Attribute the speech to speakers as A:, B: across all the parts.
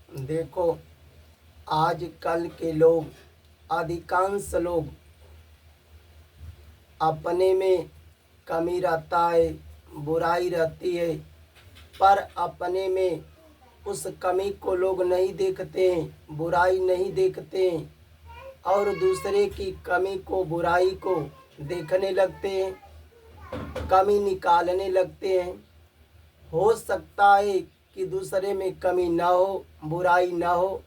A: देखो, आजकल के लोग, अधिकांश लोग अपने में कमी रहता है, बुराई रहती है, पर अपने में उस कमी को लोग नहीं देखते हैं, बुराई नहीं देखते हैं और दूसरे की कमी को, बुराई को देखने लगते हैं, कमी निकालने लगते हैं। हो सकता है कि दूसरे में कमी ना हो, बुराई ना हो,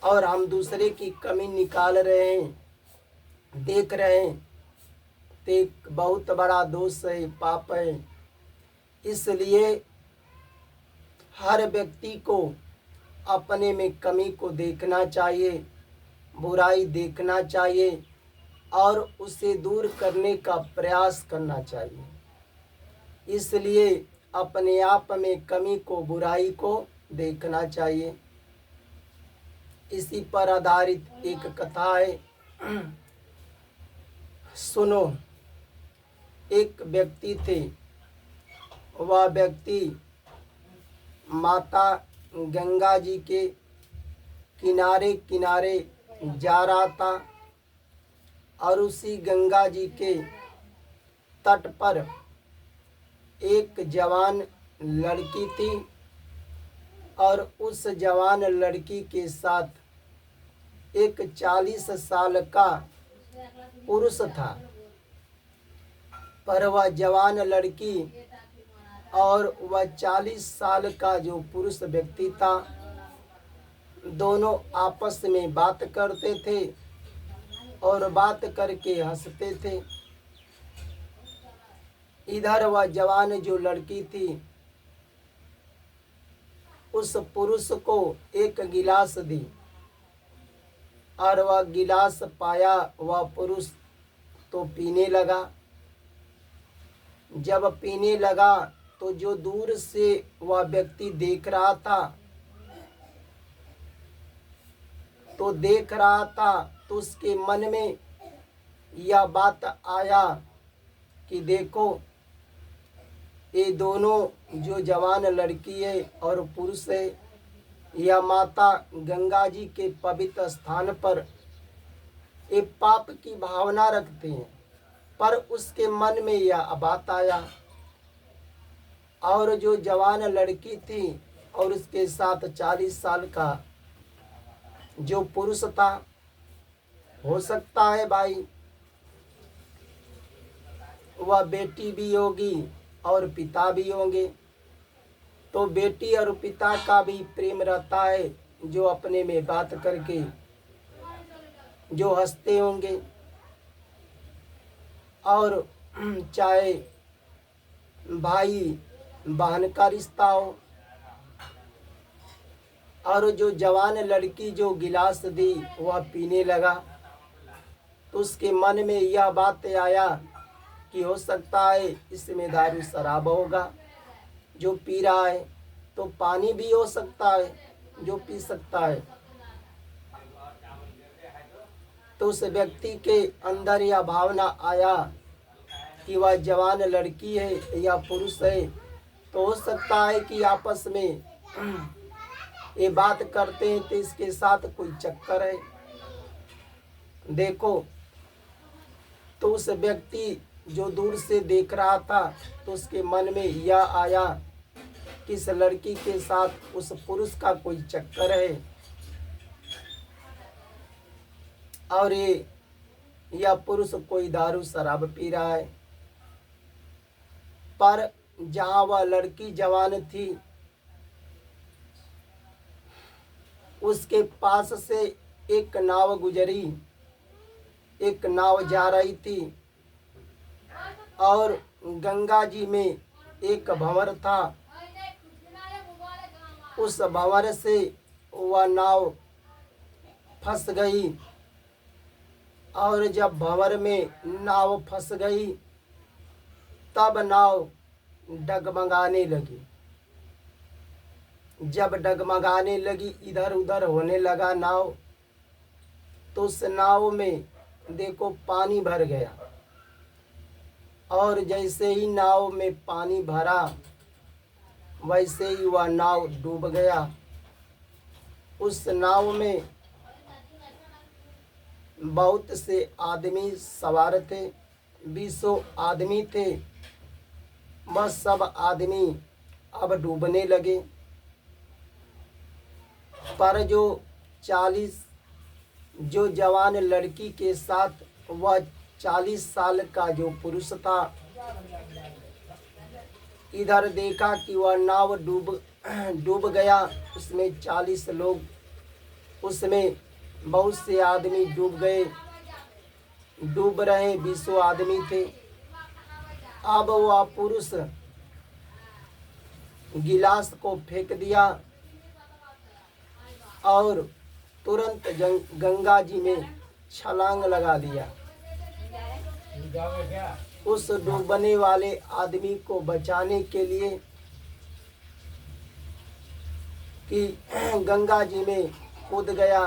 A: और हम दूसरे की कमी निकाल रहे हैं, देख रहे हैं, तो एक बहुत बड़ा दोष है, पाप है। इसलिए हर व्यक्ति को अपने में कमी को देखना चाहिए, बुराई देखना चाहिए और उसे दूर करने का प्रयास करना चाहिए। इसलिए अपने आप में कमी को, बुराई को देखना चाहिए। इसी पर आधारित एक कथा है, सुनो। एक व्यक्ति थे, वह व्यक्ति माता गंगा जी के किनारे किनारे जा रहा था और उसी गंगा जी के तट पर एक जवान लड़की थी और उस जवान लड़की के साथ एक 40 साल का पुरुष था। पर वह जवान लड़की और वह 40 साल का जो पुरुष व्यक्ति था, दोनों आपस में बात करते थे और बात करके हंसते थे। इधर वह जवान जो लड़की थी, उस पुरुष को एक गिलास दी और वह गिलास पाया, वह पुरुष तो पीने लगा। जब पीने लगा तो जो दूर से वह व्यक्ति देख रहा था, तो उसके मन में यह बात आया कि देखो, ये दोनों जो जवान लड़की है और पुरुष है, यह माता गंगा जी के पवित्र स्थान पर एक पाप की भावना रखते हैं। पर उसके मन में यह बात आया और जो जवान लड़की थी और उसके साथ 40 साल का जो पुरुष था, हो सकता है भाई वह बेटी भी होगी और पिता भी होंगे, तो बेटी और पिता का भी प्रेम रहता है, जो अपने में बात करके जो हंसते होंगे। और चाहे भाई बहन का रिश्ता हो। और जो जवान लड़की जो गिलास दी वह पीने लगा, तो उसके मन में यह बात आया कि हो सकता है इसमें दारू शराब होगा जो पी रहा है, तो पानी भी हो सकता है जो पी सकता है। तो उस व्यक्ति के अंदर यह भावना आया कि वह जवान लड़की है या पुरुष है, तो हो सकता है कि आपस में ये बात करते हैं तो इसके साथ कोई चक्कर है। देखो, तो उस व्यक्ति जो दूर से देख रहा था, तो उसके मन में यह आया कि इस लड़की के साथ उस पुरुष का कोई चक्कर है और यह पुरुष कोई दारू शराब पी रहा है। पर जहाँ वह लड़की जवान थी, उसके पास से एक नाव गुजरी, एक नाव जा रही थी और गंगा जी में एक भंवर था। उस भंवर से वह नाव फंस गई और जब भंवर में नाव फंस गई तब नाव डगमगाने लगी। जब डगमगाने लगी, इधर उधर होने लगा नाव, तो उस नाव में देखो पानी भर गया और जैसे ही नाव में पानी भरा वैसे ही वह नाव डूब गया। उस नाव में बहुत से आदमी सवार थे, 20 आदमी थे। वह सब आदमी अब डूबने लगे, पर जो 40 जो जवान लड़की के साथ वह 40 साल का जो पुरुष था, इधर देखा कि वह नाव डूब गया। उसमें 40 लोग, उसमें बहुत से आदमी डूब गए, डूब रहे 20 आदमी थे। अब वह पुरुष गिलास को फेंक दिया और तुरंत गंगा जी में छलांग लगा दिया। उस डूबने वाले आदमी को बचाने के लिए कि गंगा जी में कूद गया।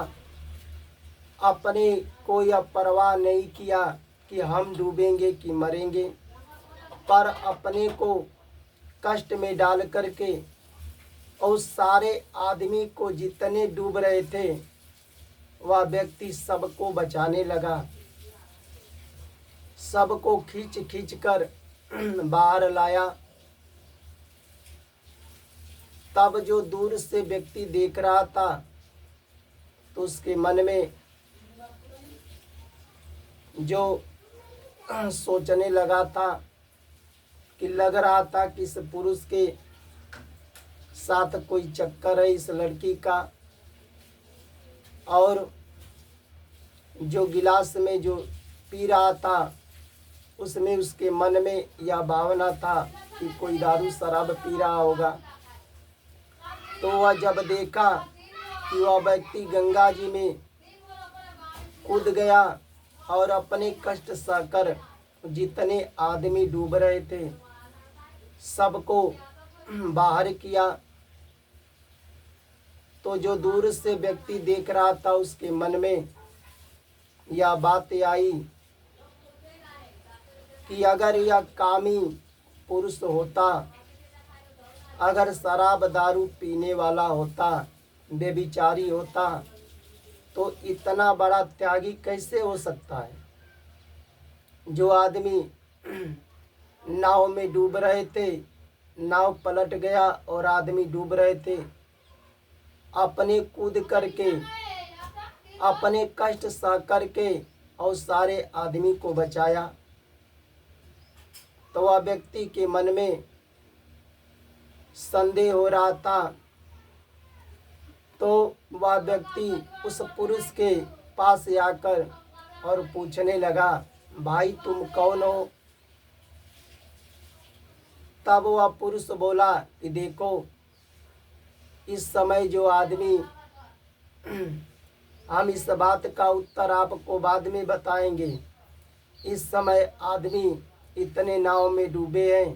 A: अपने को यह परवाह नहीं किया कि हम डूबेंगे कि मरेंगे, पर अपने को कष्ट में डाल करके और सारे आदमी को जितने डूब रहे थे वह व्यक्ति सबको बचाने लगा। सबको खींच खींच कर बाहर लाया। तब जो दूर से व्यक्ति देख रहा था तो उसके मन में जो सोचने लगा था कि लग रहा था कि इस पुरुष के साथ कोई चक्कर है इस लड़की का, और जो गिलास में जो पी रहा था उसमें उसके मन में यह भावना था कि कोई दारू शराब पी रहा होगा। तो वह जब देखा कि वह व्यक्ति गंगा जी में कूद गया और अपने कष्ट सहकर जितने आदमी डूब रहे थे सबको बाहर किया, तो जो दूर से व्यक्ति देख रहा था उसके मन में यह बात आई कि अगर यह कामी पुरुष होता, अगर शराब दारू पीने वाला होता, व्यभिचारी होता, तो इतना बड़ा त्यागी कैसे हो सकता है। जो आदमी नाव में डूब रहे थे, नाव पलट गया और आदमी डूब रहे थे, अपने कूद करके अपने कष्ट सह करके और सारे आदमी को बचाया। तो वह व्यक्ति के मन में संदेह हो रहा था। तो वह व्यक्ति उस पुरुष के पास आकर और पूछने लगा, भाई तुम कौन हो। तब वह पुरुष बोला कि देखो, इस समय जो आदमी हम इस बात का उत्तर आपको बाद में बताएंगे। इस समय आदमी इतने नाव में डूबे हैं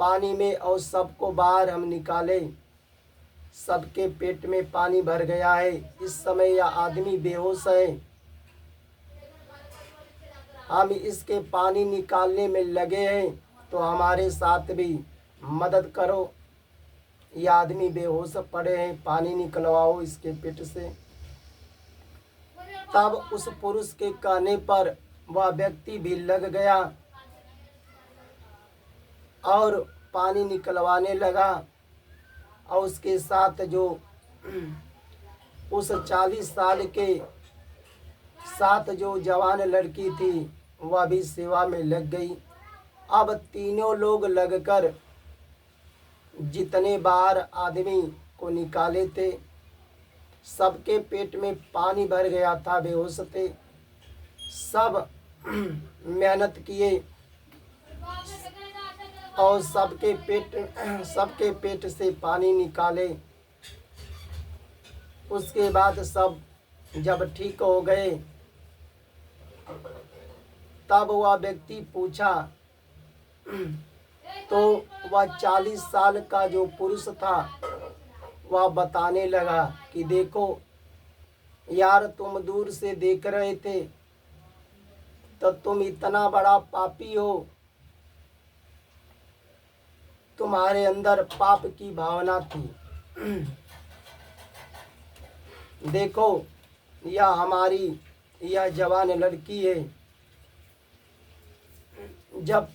A: पानी में और सबको बाहर हम निकाले, सबके पेट में पानी भर गया है। इस समय यह आदमी बेहोश है, हम इसके पानी निकालने में लगे हैं, तो हमारे साथ भी मदद करो। यह आदमी बेहोश पड़े हैं, पानी निकलवाओ इसके पेट से। तब उस पुरुष के कहने पर वह व्यक्ति भी लग गया और पानी निकलवाने लगा, और उसके साथ जो उस 40 साल के साथ जो जवान लड़की थी वह भी सेवा में लग गई। अब तीनों लोग लगकर जितने बाहर आदमी को निकाले थे सबके पेट में पानी भर गया था, बेहोश थे। सब मेहनत किए और सबके पेट से पानी निकाले। उसके बाद सब जब ठीक हो गए तब वह व्यक्ति पूछा, तो वह 40 साल का जो पुरुष था वह बताने लगा कि देखो यार, तुम दूर से देख रहे थे तो तुम इतना बड़ा पापी हो, तुम्हारे अंदर पाप की भावना थी। देखो यह हमारी यह जवान लड़की है। जब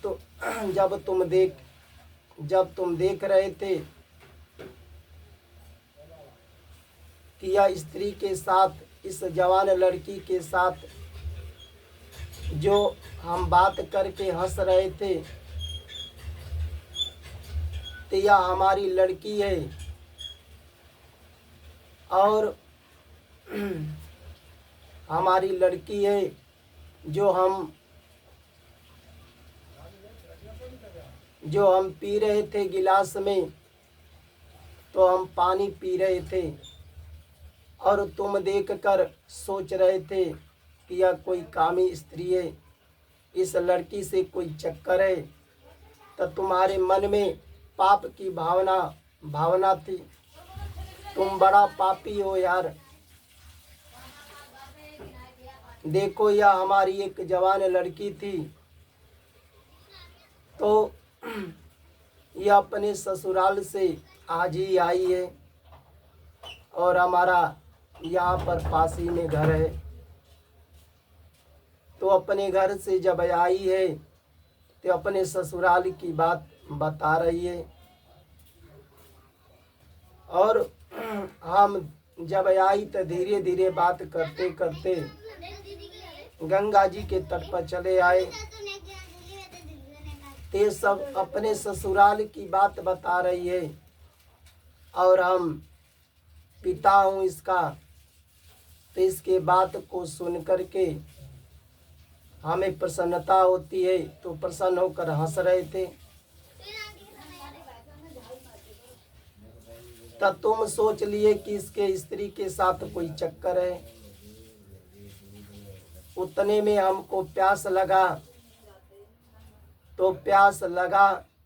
A: तुम देख रहे थे कि यह स्त्री के साथ, इस जवान लड़की के साथ जो हम बात करके हंस रहे थे, तो यह हमारी लड़की है। और हमारी लड़की है जो हम पी रहे थे गिलास में, तो हम पानी पी रहे थे और तुम देखकर सोच रहे थे कि यह कोई कामी स्त्री है, इस लड़की से कोई चक्कर है। तो तुम्हारे मन में पाप की भावना थी। तुम बड़ा पापी हो यार। देखो यह हमारी एक जवान लड़की थी, तो यह अपने ससुराल से आज ही आई है और हमारा यहाँ पर पास ही में घर है। तो अपने घर से जब आई है तो अपने ससुराल की बात बता रही है। और हम जब आई तो धीरे धीरे बात करते करते गंगा जी के तट पर चले आए। ते सब अपने ससुराल की बात बता रही है और हम पिता हूँ इसका। तो इसके बात को सुन करके हमें प्रसन्नता होती है, तो प्रसन्न होकर हंस रहे थे। तब तुम सोच लिए कि इसके स्त्री के साथ कोई चक्कर है। उतने में हमको प्यास लगा,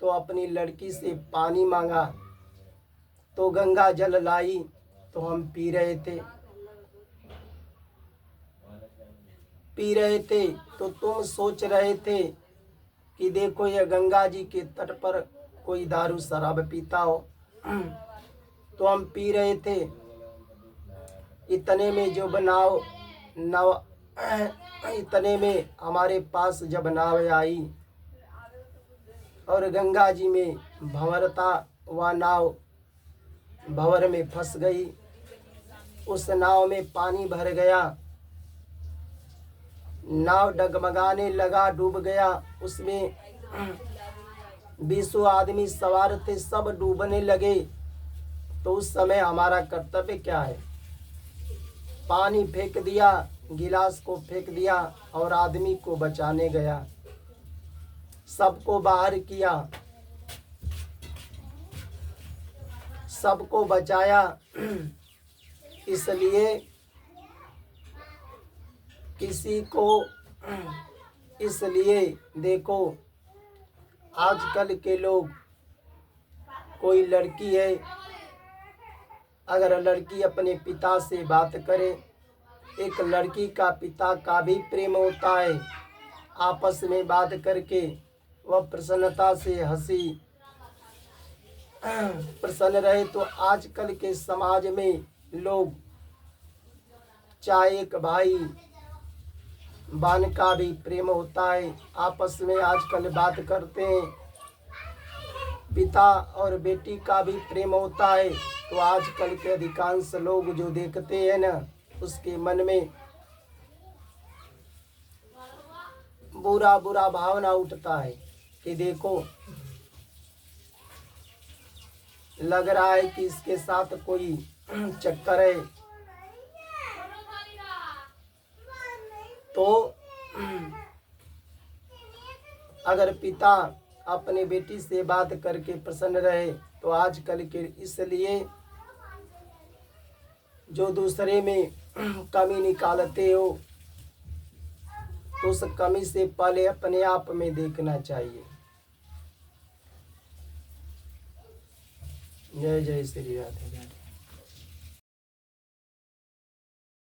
A: तो अपनी लड़की से पानी मांगा, तो गंगा जल लाई, तो हम पी रहे थे। तो तुम सोच रहे थे कि देखो यह गंगा जी के तट पर कोई दारू शराब पीता हो। तो हम पी रहे थे। इतने में हमारे पास जब नाव आई और गंगा जी में भंवर था, वह नाव भंवर में फंस गई। उस नाव में पानी भर गया, नाव डगमगाने लगा, डूब गया। उसमें 20 आदमी सवार थे, सब डूबने लगे। तो उस समय हमारा कर्तव्य क्या है? पानी फेंक दिया, गिलास को फेंक दिया और आदमी को बचाने गया। सबको बाहर किया, सबको बचाया। इसलिए देखो आजकल के लोग, कोई लड़की है, अगर लड़की अपने पिता से बात करे, एक लड़की का पिता का भी प्रेम होता है। आपस में बात करके वह प्रसन्नता से हंसी प्रसन्न रहे। तो आजकल के समाज में लोग चाहे एक भाई बहन का भी प्रेम होता है, आपस में आजकल बात करते हैं। पिता और बेटी का भी प्रेम होता है। तो आजकल के अधिकांश लोग जो देखते हैं ना, उसके मन में बुरा भावना उठता है कि देखो लग रहा है कि इसके साथ कोई चक्कर है। तो अगर पिता अपने बेटी से बात करके प्रसन्न रहे, तो आजकल के इसलिए जो दूसरे में कमी निकालते हो, तो उस कमी से पहले अपने आप में देखना चाहिए। जय जय श्री राधे।